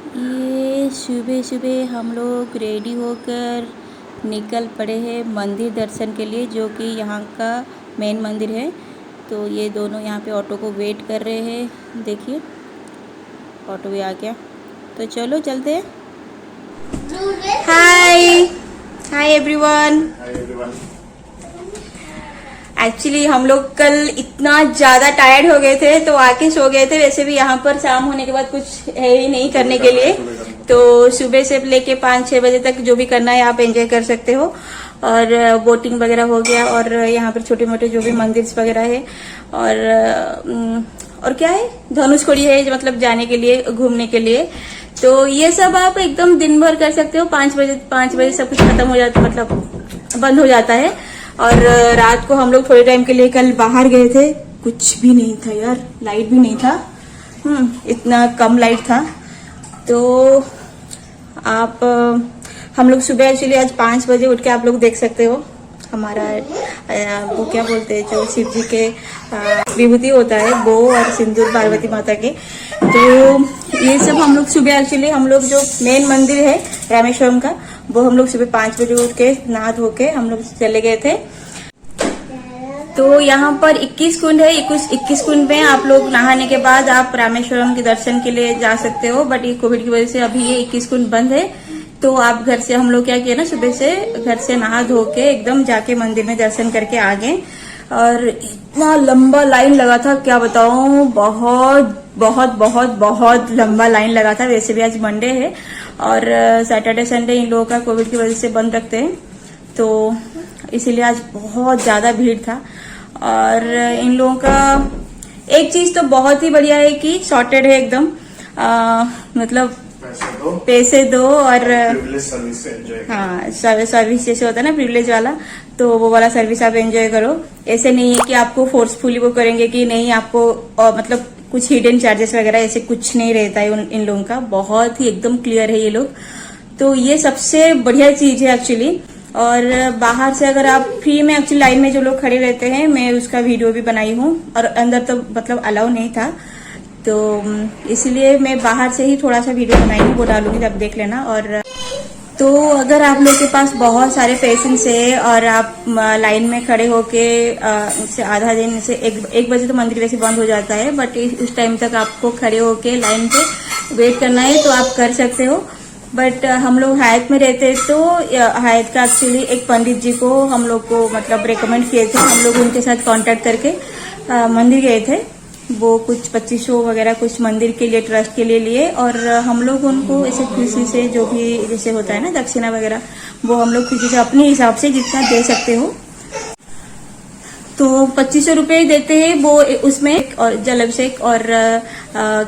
ये सुबह सुबह हम लोग रेडी होकर निकल पड़े हैं मंदिर दर्शन के लिए, जो कि यहाँ का मेन मंदिर है। तो ये दोनों यहाँ पे ऑटो को वेट कर रहे हैं। देखिए ऑटो भी आ गया, तो चलो चलते हैं। हाय हाय एवरीवन। एक्चुअली हम लोग कल इतना ज़्यादा टायर्ड हो गए थे तो आके सो गए थे। वैसे भी यहाँ पर शाम होने के बाद कुछ है ही नहीं करने के लिए, तो सुबह से लेके 5-6 बजे तक जो भी करना है आप एंजॉय कर सकते हो। और बोटिंग वगैरह हो गया, और यहाँ पर छोटे मोटे जो भी मंदिर वगैरह है, और क्या है, धनुषकोडी है, मतलब जाने के लिए, घूमने के लिए। तो ये सब आप एकदम दिन भर कर सकते हो। 5 बजे सब कुछ खत्म हो जाता, मतलब बंद हो जाता है। और रात को हम लोग थोड़े टाइम के लिए कल बाहर गए थे। कुछ भी नहीं था यार, लाइट भी नहीं था, इतना कम लाइट था। तो आप हम लोग सुबह एक्चुअली आज 5 बजे उठ के आप लोग देख सकते हो हमारा वो क्या बोलते हैं, जो शिव जी के विभूति होता है वो, और सिंदूर पार्वती माता के। तो ये सब हम लोग सुबह एक्चुअली, हम लोग जो मेन मंदिर है रामेश्वरम का, वो हम लोग सुबह 5 बजे उठ के नहा धो के हम लोग चले गए थे। तो यहाँ पर 21 कुंड है। 21 कुंड में आप लोग नहाने के बाद आप रामेश्वरम के दर्शन के लिए जा सकते हो। बट ये कोविड की वजह से अभी ये 21 कुंड बंद है। तो आप घर से, हम लोग क्या किया ना, सुबह से घर से नहा धो के एकदम जाके मंदिर में दर्शन करके आ गए। और इतना लंबा लाइन लगा था, क्या बताऊं, बहुत बहुत बहुत बहुत लंबा लाइन लगा था। वैसे भी आज मंडे है और सैटरडे संडे इन लोगों का कोविड की वजह से बंद रखते हैं, तो इसीलिए आज बहुत ज्यादा भीड़ था। और इन लोगों का एक चीज तो बहुत ही बढ़िया है कि सॉर्टेड है एकदम, मतलब पैसे दो और सर्विस एंजॉय। हाँ, सर्विस जैसे होता है ना प्रिविलेज वाला, तो वो वाला सर्विस आप एंजॉय करो। ऐसे नहीं है कि आपको फोर्सफुली वो करेंगे कि नहीं आपको, मतलब कुछ हिडन चार्जेस वगैरह ऐसे कुछ नहीं रहता है इन लोगों का। बहुत ही एकदम क्लियर है ये लोग, तो ये सबसे बढ़िया चीज है एक्चुअली। और बाहर से अगर आप फ्री में एक्चुअली लाइन में जो लोग खड़े रहते हैं, मैं उसका वीडियो भी बनाई हूँ। और अंदर तो मतलब अलाउ नहीं था, तो इसलिए मैं बाहर से ही थोड़ा सा वीडियो बनाई हूँ, वो डालूंगी, तब देख लेना। और तो अगर आप लोग के पास बहुत सारे पेशेंट्स है और आप लाइन में खड़े होके आधा दिन से 1 बजे तो मंदिर वैसे बंद हो जाता है, बट उस टाइम तक आपको खड़े होके लाइन पे वेट करना है तो आप कर सकते हो। बट हम लोग हायत में रहते हैं, तो हायत का एक्चुअली एक पंडित जी को हम लोग को मतलब रेकमेंड किए थे। हम लोग उनके साथ कांटेक्ट करके मंदिर गए थे। वो कुछ 2500 वगैरह कुछ मंदिर के लिए, ट्रस्ट के लिए लिए, और हम लोग उनको ऐसे खुशी से, जो भी जैसे होता है ना दक्षिणा वगैरह, वो हम लोग खुशी से अपने हिसाब से जितना दे सकते हो, तो 2500 रुपये देते हैं वो। उसमें और जल अभिषेक और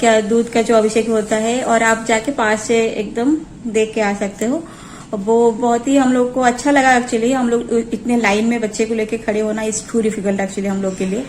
क्या दूध का जो अभिषेक होता है, और आप जाके पास से एकदम देख के आ सकते हो। वो बहुत ही हम लोग को अच्छा लगा एक्चुअली। हम लोग इतने लाइन में बच्चे को लेके खड़े होना इज टू डिफिकल्ट एक्चुअली हम लोग के लिए,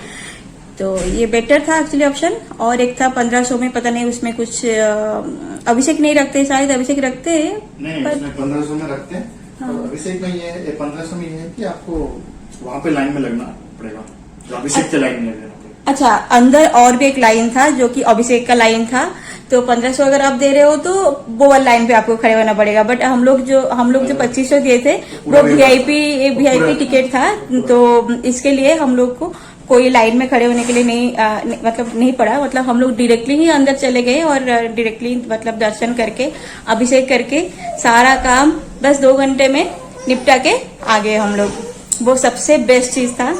तो ये बेटर था एक्चुअली ऑप्शन। और एक था 1500 में, पता नहीं उसमें कुछ अभिषेक नहीं रखते, शायद अभिषेक रखते हैं, नहीं, उसमें 1500 में रखते हैं। हाँ। अभिषेक में ये 1500 में ये है कि आपको वहाँ पे लाइन में लगना पड़ेगा, जो अभिषेक के लाइन में। अच्छा, अंदर और भी एक लाइन था जो कि अभिषेक का लाइन था, तो 1500 अगर आप दे रहे हो तो वो वाली लाइन पे आपको खड़े होना पड़ेगा। बट हम लोग जो 2500 दिए थे वो वीआईपी टिकट था, तो इसके लिए हम लोग को कोई लाइन में खड़े होने के लिए नहीं पड़ा। मतलब हम लोग डायरेक्टली ही अंदर चले गए और डायरेक्टली मतलब दर्शन करके अभिषेक करके सारा काम बस 2 घंटे में निपटा के आ गए हम लोग। वो सबसे बेस्ट चीज था।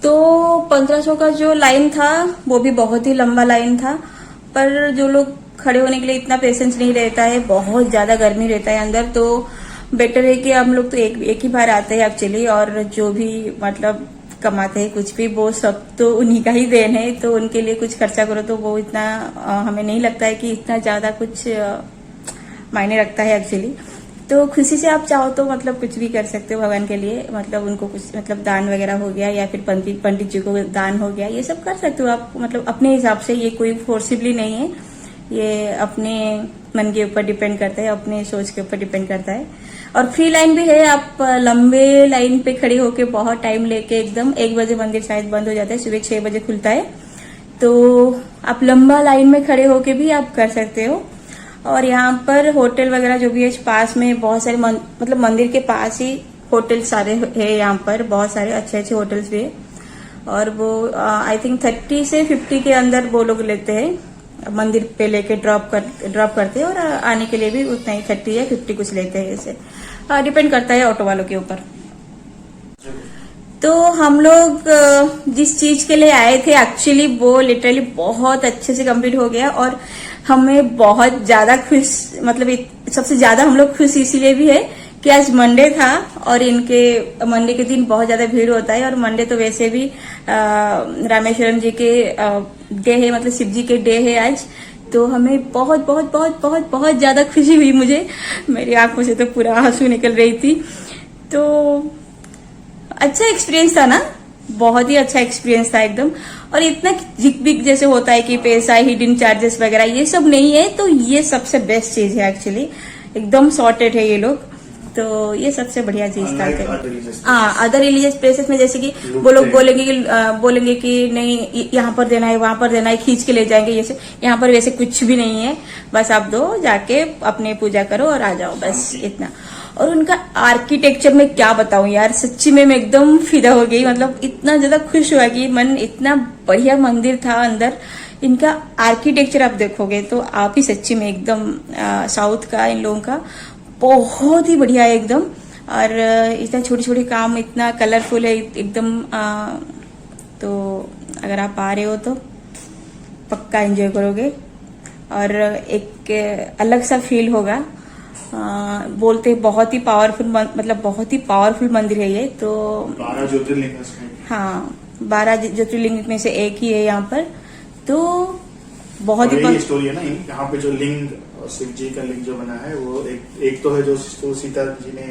तो 1500 का जो लाइन था वो भी बहुत ही लंबा लाइन था, पर जो लोग खड़े होने के लिए इतना पेशेंस नहीं रहता है, बहुत ज्यादा गर्मी रहता है अंदर, तो बेटर है कि हम लोग तो एक ही बार आते हैं एक्चुअली। और जो भी मतलब कमाते हैं कुछ भी, वो सब तो उन्हीं का ही देन है, तो उनके लिए कुछ खर्चा करो तो वो इतना हमें नहीं लगता है कि इतना ज्यादा कुछ मायने रखता है एक्चुअली। तो खुशी से आप चाहो तो मतलब कुछ भी कर सकते हो भगवान के लिए, मतलब उनको कुछ मतलब दान वगैरह हो गया, या फिर पंडित जी को दान हो गया, ये सब कर सकते हो आप, मतलब अपने हिसाब से। ये कोई फोर्सिबली नहीं है, ये अपने मन के ऊपर डिपेंड करता है, अपने सोच के ऊपर डिपेंड करता है। और फ्री लाइन भी है, आप लंबे लाइन पे खड़े होके बहुत टाइम लेके एकदम 1 बजे मंदिर शायद बंद हो जाता है, सुबह 6 बजे खुलता है, तो आप लंबा लाइन में खड़े होके भी आप कर सकते हो। और यहाँ पर होटल वगैरह जो भी है पास में बहुत सारे मतलब मंदिर के पास ही होटल सारे है, यहाँ पर बहुत सारे अच्छे अच्छे होटल्स भी है। और वो आई थिंक 30 से 50 के अंदर वो लोग लेते हैं, मंदिर पे लेके ड्रॉप करते हैं, और आने के लिए भी उतना ही 30 या 50 कुछ लेते हैं। ऐसे डिपेंड करता है ऑटो वालों के ऊपर। तो हम लोग जिस चीज के लिए आए थे एक्चुअली वो लिटरली बहुत अच्छे से कंप्लीट हो गया, और हमें बहुत ज्यादा खुश, मतलब सबसे ज्यादा हम लोग खुश इसीलिए भी है कि आज मंडे था, और इनके मंडे के दिन बहुत ज्यादा भीड़ होता है, और मंडे तो वैसे भी रामेश्वरम जी के डे है, मतलब शिव जी के डे है आज। तो हमें बहुत बहुत बहुत बहुत बहुत ज्यादा खुशी हुई, मुझे मेरी आंखों से तो पूरा आंसू निकल रही थी। तो अच्छा एक्सपीरियंस था ना, बहुत ही अच्छा एक्सपीरियंस था एकदम। और इतना झिक बिक जैसे होता है कि पैसा, हिडन चार्जेस वगैरह ये सब नहीं है, तो ये सबसे बेस्ट चीज है एक्चुअली, एकदम सॉर्टेड है ये लोग। तो ये सबसे बढ़िया चीज था। हाँ, अदर रिलीजियस प्लेसेस में जैसे कि वो लोग बोलेंगे कि नहीं यहाँ पर देना है, वहां पर देना है, खींच के ले जाएंगे, ये यहाँ पर वैसे कुछ भी नहीं है। बस आप दो, जाके अपने पूजा करो और आ जाओ, बस इतना। और उनका आर्किटेक्चर में क्या बताऊं यार, सच्ची में मैं एकदम फिदा हो गई, मतलब इतना ज्यादा खुश हुआ कि मन, इतना बढ़िया मंदिर था अंदर। इनका आर्किटेक्चर आप देखोगे तो आप ही सच्ची में एकदम साउथ का इन लोगों का बहुत ही बढ़िया है एकदम। और इतना छोटी छोटी काम इतना कलरफुल है एकदम। तो अगर आप आ रहे हो तो पक्का एंजॉय करोगे, और एक अलग सा फील होगा। बोलते बहुत ही पावरफुल, मतलब बहुत ही पावरफुल मंदिर है ये। तो 12 ज्योतिर्लिंग, हाँ 12 ज्योतिर्लिंग में से एक ही है यहाँ पर। तो बहुत ही स्टोरी है ना यहाँ पे, जो लिंग शिव जी का लिंग जो बना है वो एक तो है जो सीता जी ने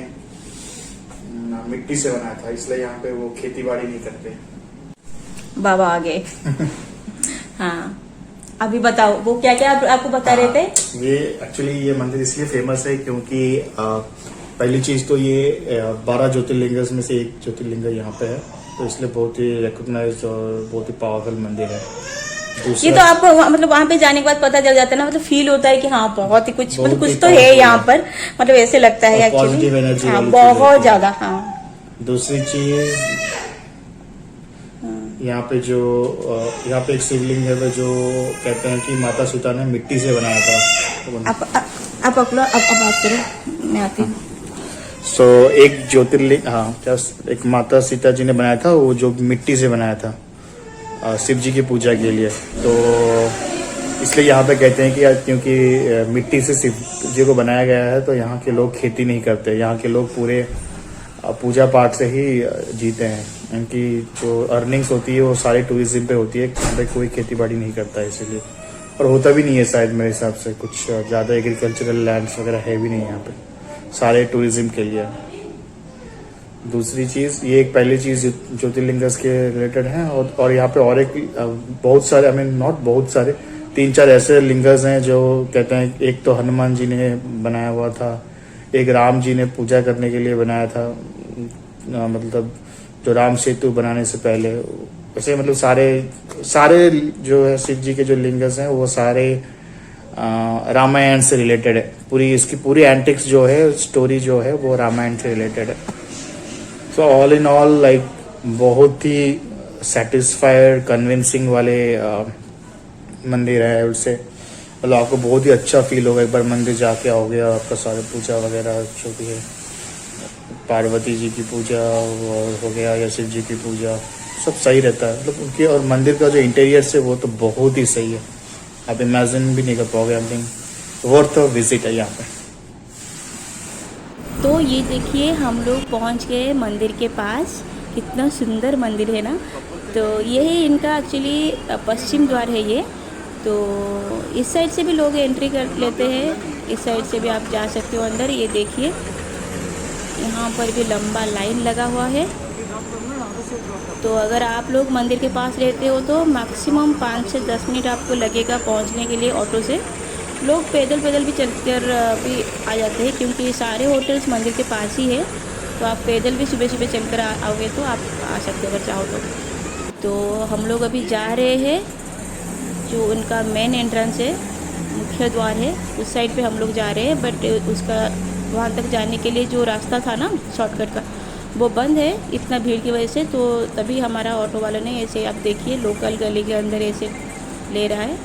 मिट्टी से बनाया था, इसलिए यहाँ पे वो खेती बाड़ी नहीं करते। बाबा आ गए। हाँ, अभी बताओ वो क्या क्या आपको बता रहे थे। ये एक्चुअली ये मंदिर इसलिए फेमस है क्योंकि पहली चीज तो ये 12 ज्योतिर्लिंग में से एक ज्योतिर्लिंग यहाँ पे है, तो इसलिए बहुत ही रिकॉग्नाइज्ड और बहुत ही पावरफुल मंदिर है। ये तो आप मतलब वहां पे जाने के बाद पता चल जाता है ना, मतलब फील होता है कि हाँ बहुत ही कुछ, मतलब कुछ तो है यहाँ पर, मतलब ऐसे लगता है एक्चुअली। पॉजिटिव एनर्जी, हाँ बहुत ज्यादा। हाँ, दूसरी चीज यहाँ पे यहाँ पे एक शिवलिंग है जो कहते हैं कि माता सीता ने मिट्टी से बनाया था। आप बात करो, मैं आती हूँ। एक ज्योतिर्लिंग, हाँ एक माता सीता जी ने बनाया था, वो जो मिट्टी से बनाया था शिव जी की पूजा के लिए। तो इसलिए यहाँ पे कहते हैं कि क्योंकि मिट्टी से शिव जी को बनाया गया है, तो यहाँ के लोग खेती नहीं करते, यहाँ के लोग पूरे पूजा पाठ से ही जीते हैं। इनकी जो अर्निंग्स होती है वो सारी टूरिज्म पे होती है, यहाँ पे कोई खेती बाड़ी नहीं करता है इसीलिए, और होता भी नहीं है शायद मेरे हिसाब से, कुछ ज़्यादा एग्रीकल्चरल लैंड्स वगैरह है भी नहीं यहाँ पे, सारे टूरिज्म के लिए। दूसरी चीज़, ये एक पहली चीज़ ज्योतिर्लिंगस के रिलेटेड है। और यहाँ पे और एक बहुत सारे, नॉट बहुत सारे, 3-4 ऐसे लिंगर्स हैं जो कहते हैं, एक तो हनुमान जी ने बनाया हुआ था, एक राम जी ने पूजा करने के लिए बनाया था, मतलब जो राम सेतु बनाने से पहले। वैसे मतलब सारे जो है शिव जी के जो लिंगर्स हैं वो सारे रामायण से रिलेटेड है। इसकी पूरी एंटिक्स जो है, स्टोरी जो है वो रामायण से रिलेटेड है। So all in all like बहुत ही सेटिस्फाइड, कन्विंसिंग वाले मंदिर है उससे, मतलब आपको बहुत ही अच्छा फील होगा एक बार मंदिर जाके आओगे। आपका सारे पूजा वगैरह जो भी है, पार्वती जी की पूजा हो गया या शिव जी की पूजा, सब सही रहता है मतलब उनके। और मंदिर का जो इंटीरियर है वो तो बहुत ही सही है, आप इमेजिन भी नहीं कर पाओगे। आई थिंक वर्थ विजिट है यहाँ पे। तो ये देखिए हम लोग पहुंच गए मंदिर के पास, कितना सुंदर मंदिर है ना। तो ये है इनका एक्चुअली पश्चिम द्वार है ये। तो इस साइड से भी लोग एंट्री कर लेते हैं, इस साइड से भी आप जा सकते हो अंदर। ये देखिए यहाँ पर भी लंबा लाइन लगा हुआ है। तो अगर आप लोग मंदिर के पास रहते हो तो मैक्सिमम 5 से 10 मिनट आपको लगेगा पहुँचने के लिए ऑटो से। लोग पैदल भी चलकर भी आ जाते हैं क्योंकि सारे होटल्स मंदिर के पास ही है। तो आप पैदल भी सुबह चलकर आओगे तो आप आ सकते हो अगर चाहो तो हम लोग अभी जा रहे हैं जो उनका मेन एंट्रेंस है, मुख्य द्वार है, उस साइड पे हम लोग जा रहे हैं। बट उसका वहाँ तक जाने के लिए जो रास्ता था ना शॉर्टकट का, वो बंद है इतना भीड़ की वजह से। तो तभी हमारा ऑटो वाले ने ऐसे, आप देखिए, लोकल गली के अंदर ऐसे ले रहा है।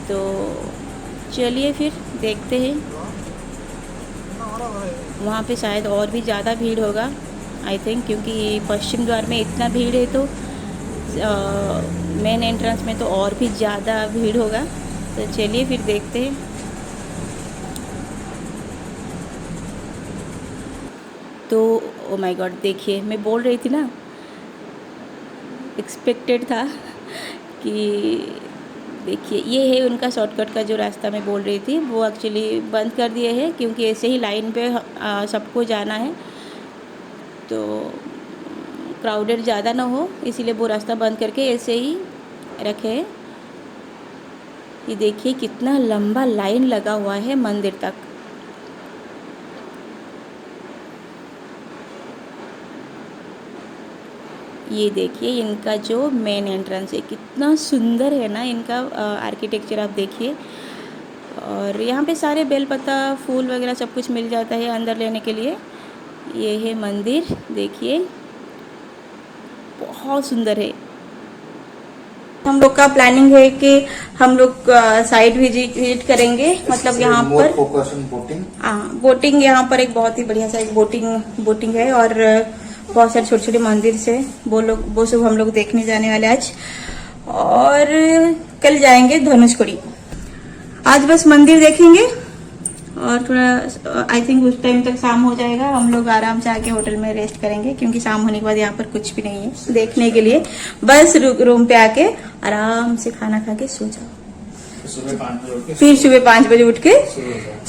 तो चलिए फिर देखते हैं। वहाँ पे शायद और भी ज़्यादा भीड़ होगा आई थिंक, क्योंकि पश्चिम द्वार में इतना भीड़ है तो मेन एंट्रेंस में तो और भी ज़्यादा भीड़ होगा। तो चलिए फिर देखते हैं। तो ओ माय गॉड, देखिए, मैं बोल रही थी ना, एक्सपेक्टेड था कि देखिए ये है उनका शॉर्टकट का जो रास्ता मैं बोल रही थी, वो एक्चुअली बंद कर दिए हैं क्योंकि ऐसे ही लाइन पे सबको जाना है, तो क्राउडेड ज़्यादा ना हो, इसीलिए वो रास्ता बंद करके ऐसे ही रखे हैं। ये देखिए कितना लंबा लाइन लगा हुआ है मंदिर तक। ये देखिए इनका जो मेन एंट्रेंस है, कितना सुंदर है ना इनका आर्किटेक्चर, आप देखिए। और यहाँ पे सारे बेलपत्ता, फूल वगैरह सब कुछ मिल जाता है अंदर लेने के लिए। ये है मंदिर, देखिए बहुत सुंदर है। हम लोग का प्लानिंग है कि हम लोग साइड विजिट करेंगे, मतलब यहाँ पर बोटिंग, यहाँ पर एक बहुत ही बढ़िया सा एक बोटिंग है, और बहुत सारे छोटे छोटे मंदिर से वो सब हम लोग देखने जाने वाले आज। और कल जाएंगे धनुषकोडी। आज बस मंदिर देखेंगे और थोड़ा आई थिंक उस टाइम तक शाम हो जाएगा। हम लोग आराम से आके होटल में रेस्ट करेंगे, क्योंकि शाम होने के बाद यहाँ पर कुछ भी नहीं है देखने के लिए। बस रूम पे आके आराम से खाना खा के सो जाओ, फिर सुबह 5 बजे उठ के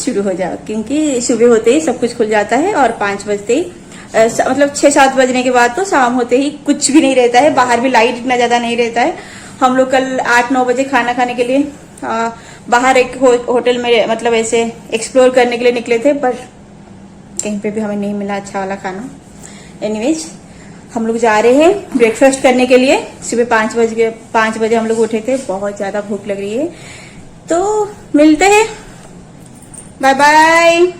शुरू हो जाओ, क्योंकि सुबह होते ही सब कुछ खुल जाता है और 5 बजते ही मतलब 6-7 बजने के बाद तो शाम होते ही कुछ भी नहीं रहता है। बाहर भी लाइट इतना ज्यादा नहीं रहता है। हम लोग कल 8-9 बजे खाना खाने के लिए बाहर एक होटल में, मतलब ऐसे एक्सप्लोर करने के लिए निकले थे, पर कहीं पे भी हमें नहीं मिला अच्छा वाला खाना। एनीवेज, हम लोग जा रहे हैं ब्रेकफास्ट करने के लिए। सुबह 5 बजे हम लोग उठे थे, बहुत ज्यादा भूख लग रही है। तो मिलते हैं, बाय बाय।